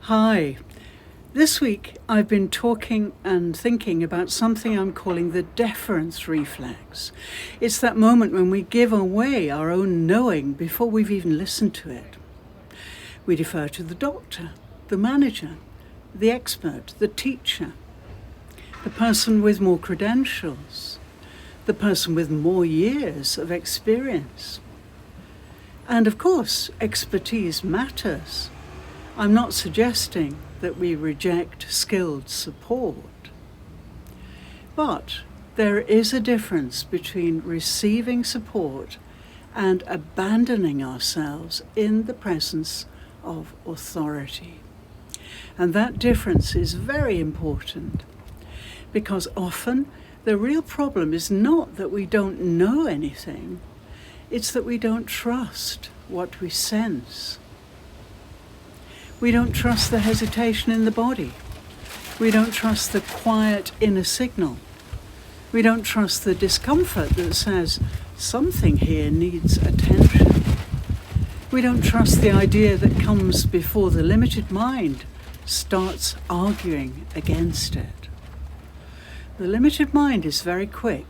Hi. This week I've been talking and thinking about something I'm calling the deference reflex. It's that moment when we give away our own knowing before we've even listened to it. We defer to the doctor, the manager, the expert, the teacher, the person with more credentials, the person with more years of experience. And of course, expertise matters. I'm not suggesting that we reject skilled support. But there is a difference between receiving support and abandoning ourselves in the presence of authority. And that difference is very important, because often the real problem is not that we don't know anything, it's that we don't trust what we sense. We don't trust the hesitation in the body. We don't trust the quiet inner signal. We don't trust the discomfort that says something here needs attention. We don't trust the idea that comes before the limited mind starts arguing against it. The limited mind is very quick.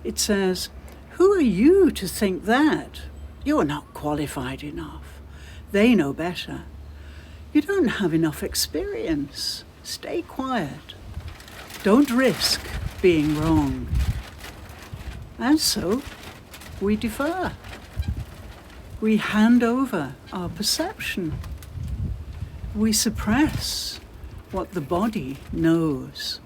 It says, "Who are you to think that? You're not qualified enough. They know better. You don't have enough experience. Stay quiet. Don't risk being wrong." And so we defer. We hand over our perception. We suppress what the body knows.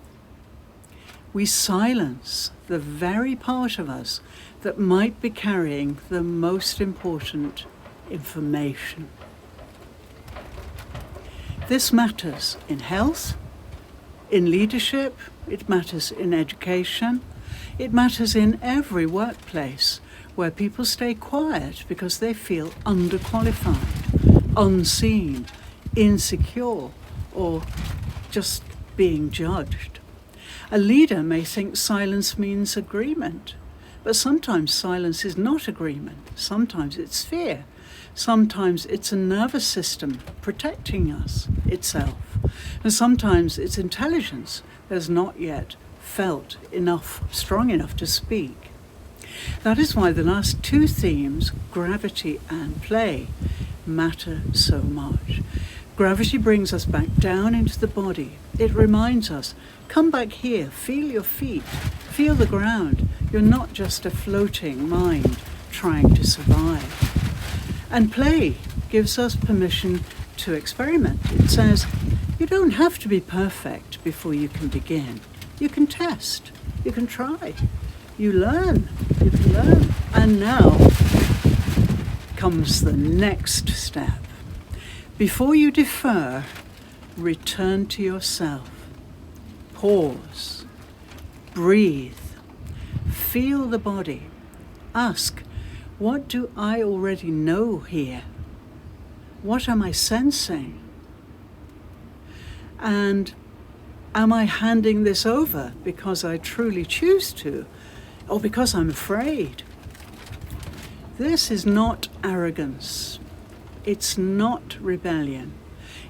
We silence the very part of us that might be carrying the most important information. This matters in health, in leadership, it matters in education, it matters in every workplace where people stay quiet because they feel underqualified, unseen, insecure, or just being judged. A leader may think silence means agreement, but sometimes silence is not agreement. Sometimes it's fear. Sometimes it's a nervous system protecting us, itself. And sometimes it's intelligence that has not yet felt strong enough to speak. That is why the last two themes, gravity and play, matter so much. Gravity brings us back down into the body. It reminds us, come back here, feel your feet, feel the ground. You're not just a floating mind trying to survive. And play gives us permission to experiment. It says, you don't have to be perfect before you can begin. You can test, you can try, you can learn. And now comes the next step. Before you defer, return to yourself. Pause, breathe, feel the body. Ask, what do I already know here? What am I sensing? And am I handing this over because I truly choose to, or because I'm afraid? This is not arrogance. It's not rebellion.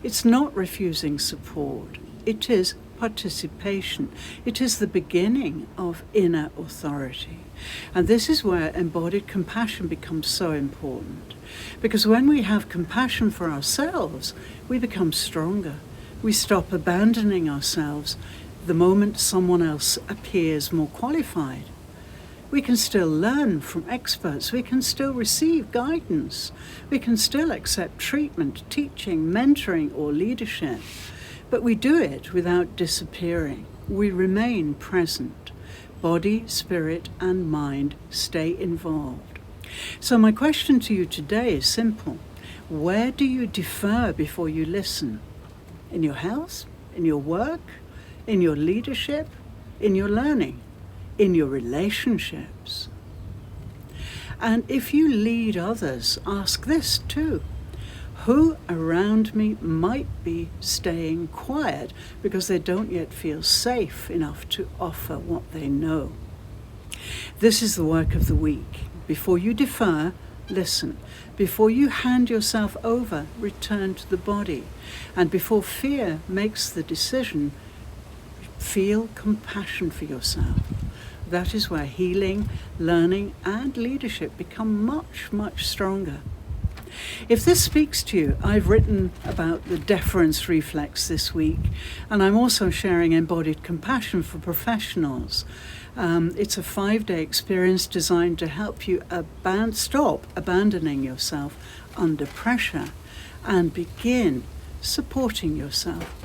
It's not refusing support. It is participation. It is the beginning of inner authority. And this is where embodied compassion becomes so important. Because when we have compassion for ourselves, we become stronger. We stop abandoning ourselves the moment someone else appears more qualified. We can still learn from experts. We can still receive guidance. We can still accept treatment, teaching, mentoring, or leadership. But we do it without disappearing. We remain present. Body, spirit, and mind stay involved. So my question to you today is simple. Where do you defer before you listen? In your health? In your work? In your leadership? In your learning? In your relationships? And if you lead others, ask this too. Who around me might be staying quiet because they don't yet feel safe enough to offer what they know? This is the work of the week. Before you defer, listen. Before you hand yourself over, return to the body. And before fear makes the decision, feel compassion for yourself. That is where healing, learning, and leadership become much, much stronger. If this speaks to you, I've written about the deference reflex this week, and I'm also sharing embodied compassion for professionals. It's a 5-day experience designed to help you stop abandoning yourself under pressure and begin supporting yourself.